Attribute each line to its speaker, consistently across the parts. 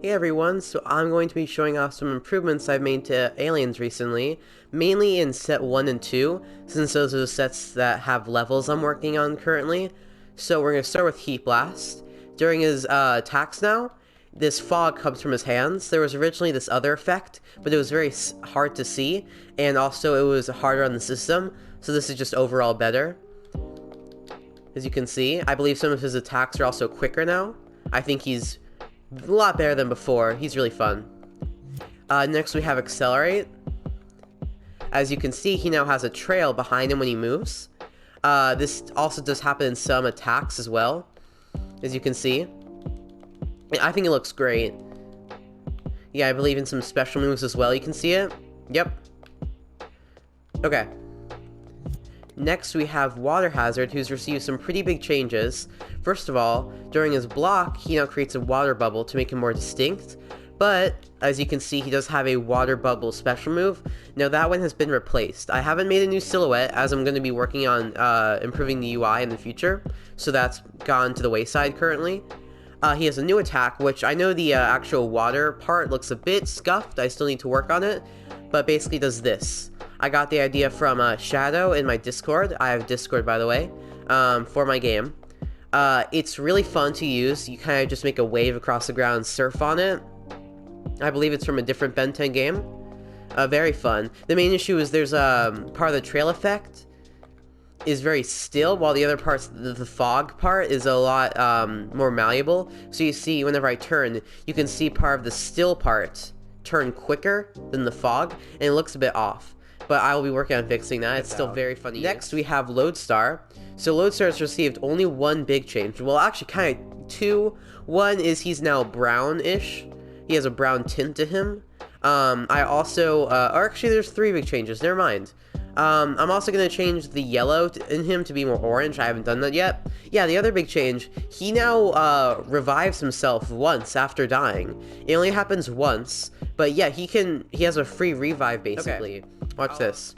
Speaker 1: Hey everyone, so I'm going to be showing off some improvements I've made to Aliens recently, mainly in set 1 and 2, since those are the sets that have levels I'm working on currently. So we're going to start with Heat Blast. During his attacks now, this fog comes from his hands. There was originally this other effect, but it was very hard to see, and also it was harder on the system, so this is just overall better. As you can see, I believe some of his attacks are also quicker now. I think he's a lot better than before. He's really fun. Next we have Accelerate. As you can see, he now has a trail behind him when he moves. This also does happen in some attacks as well, as you can see. I think it looks great. Yeah, I believe in some special moves as well, you can see it. Yep. Okay. Next we have Water Hazard, who's received some pretty big changes. First of all, during his block, he now creates a water bubble to make him more distinct, but as you can see, he does have a water bubble special move. Now that one has been replaced. I haven't made a new silhouette, as I'm going to be working on improving the UI in the future, so that's gone to the wayside currently. He has a new attack, which I know the actual water part looks a bit scuffed. I still need to work on it, but basically does this. I got the idea from Shadow in my Discord. I have Discord, by the way, for my game. It's really fun to use. You kind of just make a wave across the ground and surf on it. I believe it's from a different Ben 10 game. Very fun. The main issue is there's part of the trail effect is very still, while the other parts, the fog part, is a lot more malleable. So you see, whenever I turn, you can see part of the still part turn quicker than the fog, and it looks a bit off. But I will be working on fixing that. It's still very funny. Next, we have Lodestar. So Lodestar has received only one big change. Well, actually, kind of two. One is he's now brownish. He has a brown tint to him. I also, or actually, there's three big changes. Never mind. I'm also going to change the yellow in him to be more orange. I haven't done that yet. Yeah, the other big change, he now revives himself once after dying. It only happens once, but yeah, he has a free revive, basically. Okay. Watch this.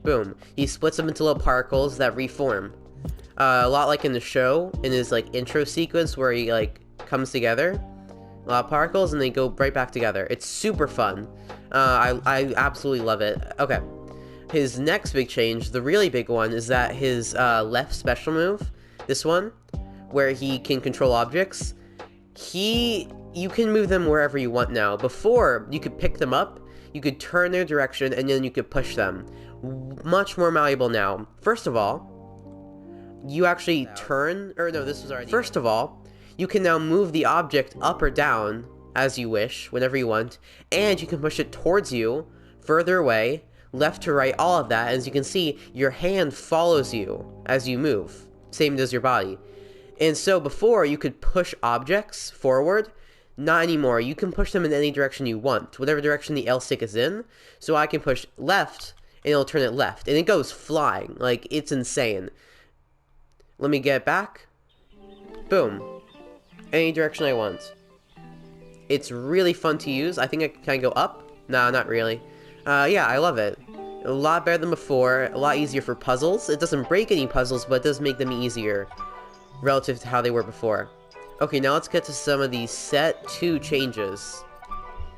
Speaker 1: Boom. He splits them into little particles that reform. A lot like in the show, in his like intro sequence where he like comes together. A lot of particles and they go right back together. It's super fun. I absolutely love it. Okay. His next big change, the really big one, is that his left special move, this one, where he can control objects, you can move them wherever you want now. Before, you could pick them up, you could turn their direction, and then you could push them. Much more malleable now. First of all, you actually turn, or no, this was already... First of all, you can now move the object up or down as you wish, whenever you want, and you can push it towards you, further away, left to right, all of that. As you can see, your hand follows you as you move, same as your body. And so before, you could push objects forward. Not anymore. You can push them in any direction you want, whatever direction the L stick is in. So I can push left, and it'll turn it left, and it goes flying. Like, it's insane. Let me get back. Boom. Any direction I want. It's really fun to use. I think I can go up. No, not really. Yeah, I love it. A lot better than before. A lot easier for puzzles. It doesn't break any puzzles, but it does make them easier relative to how they were before. Okay, now let's get to some of the set 2 changes.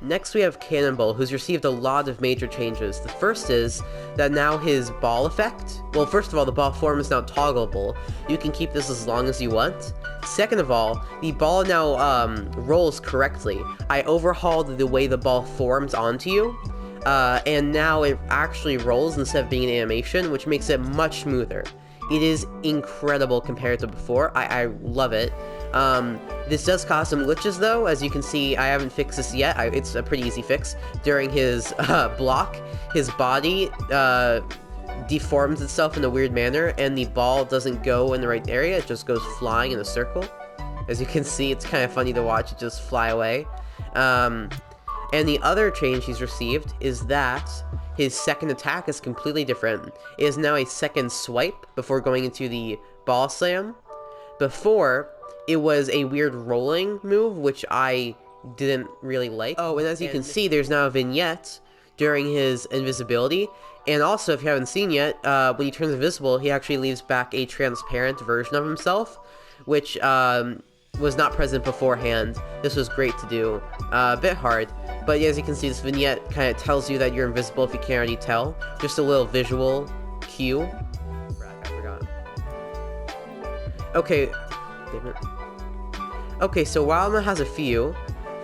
Speaker 1: Next we have Cannonball, who's received a lot of major changes. The first is that now his ball effect... Well, first of all, the ball form is now toggleable. You can keep this as long as you want. Second of all, the ball now rolls correctly. I overhauled the way the ball forms onto you, and now it actually rolls instead of being an animation, which makes it much smoother. It is incredible compared to before. I love it. This does cause some glitches though. As you can see, I haven't fixed this yet. It's a pretty easy fix. During his block, his body deforms itself in a weird manner, and the ball doesn't go in the right area. It just goes flying in a circle. As you can see, it's kind of funny to watch it just fly away. And the other change he's received is that his second attack is completely different. It is now a second swipe before going into the ball slam. Before, it was a weird rolling move, which I didn't really like. Oh, and as you can see, there's now a vignette during his invisibility. And also, if you haven't seen yet, when he turns invisible, he actually leaves back a transparent version of himself, which was not present beforehand. This was great to do. A bit hard, but as you can see, this vignette kind of tells you that you're invisible if you can't already tell. Just a little visual cue. I forgot. Okay. Damn it. Okay, so Wildman has a few.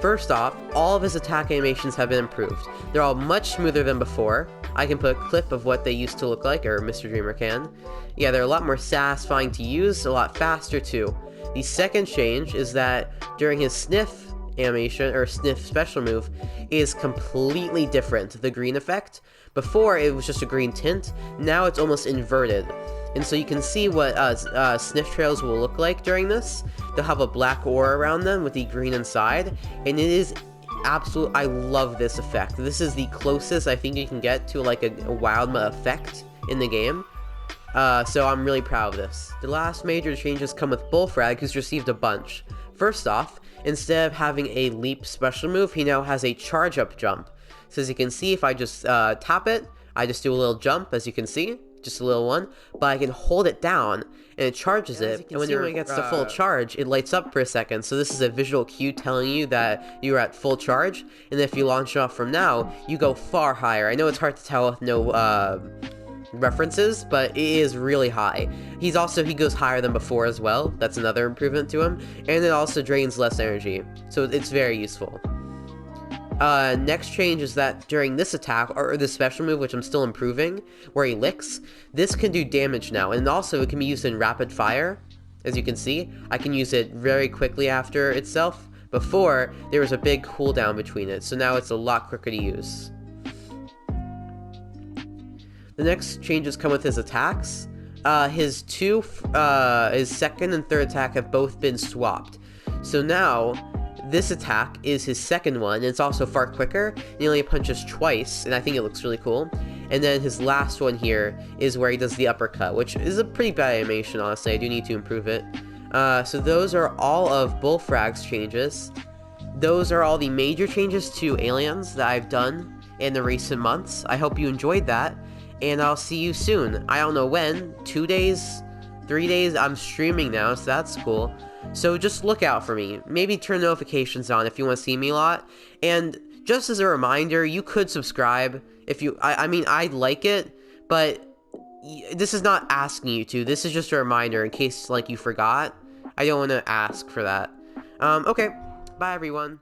Speaker 1: First off, all of his attack animations have been improved. They're all much smoother than before. I can put a clip of what they used to look like, or Mr. Dreamer can. Yeah, they're a lot more satisfying to use, a lot faster too. The second change is that during his sniff animation, or sniff special move, is completely different, the green effect. Before, it was just a green tint, now it's almost inverted. And so you can see what sniff trails will look like during this. They'll have a black aura around them with the green inside, and it is absolute. I love this effect. This is the closest I think you can get to like a Wildma effect in the game. So I'm really proud of this. The last major changes come with Bullfrag, who's received a bunch. First off, instead of having a leap special move, he now has a charge up jump. So as you can see, if I just tap it, I just do a little jump, as you can see, just a little one, but I can hold it down and it charges it, and when it gets to full charge, it lights up for a second. So this is a visual cue telling you that you're at full charge, and if you launch off from now, you go far higher. I know it's hard to tell with no references, but it is really high. He goes higher than before as well. That's another improvement to him, and it also drains less energy, so it's very useful. Next change is that during this attack, or this special move, which I'm still improving, where he licks, this can do damage now, and also it can be used in rapid fire. As you can see, I can use it very quickly after itself. Before, there was a big cooldown between it, so now it's a lot quicker to use. The next changes come with his attacks. His second and third attack have both been swapped. So now, this attack is his second one, and it's also far quicker. He only punches twice, and I think it looks really cool. And then his last one here is where he does the uppercut, which is a pretty bad animation, honestly. I do need to improve it. So those are all of Bullfrag's changes. Those are all the major changes to Aliens that I've done in the recent months. I hope you enjoyed that, and I'll see you soon. I don't know when, 2 days, 3 days, I'm streaming now, so that's cool. So just look out for me. Maybe turn notifications on if you want to see me a lot. And just as a reminder, you could subscribe if you... I mean, I'd like it, but this is not asking you to. This is just a reminder in case, like, you forgot. I don't want to ask for that. Okay. Bye, everyone.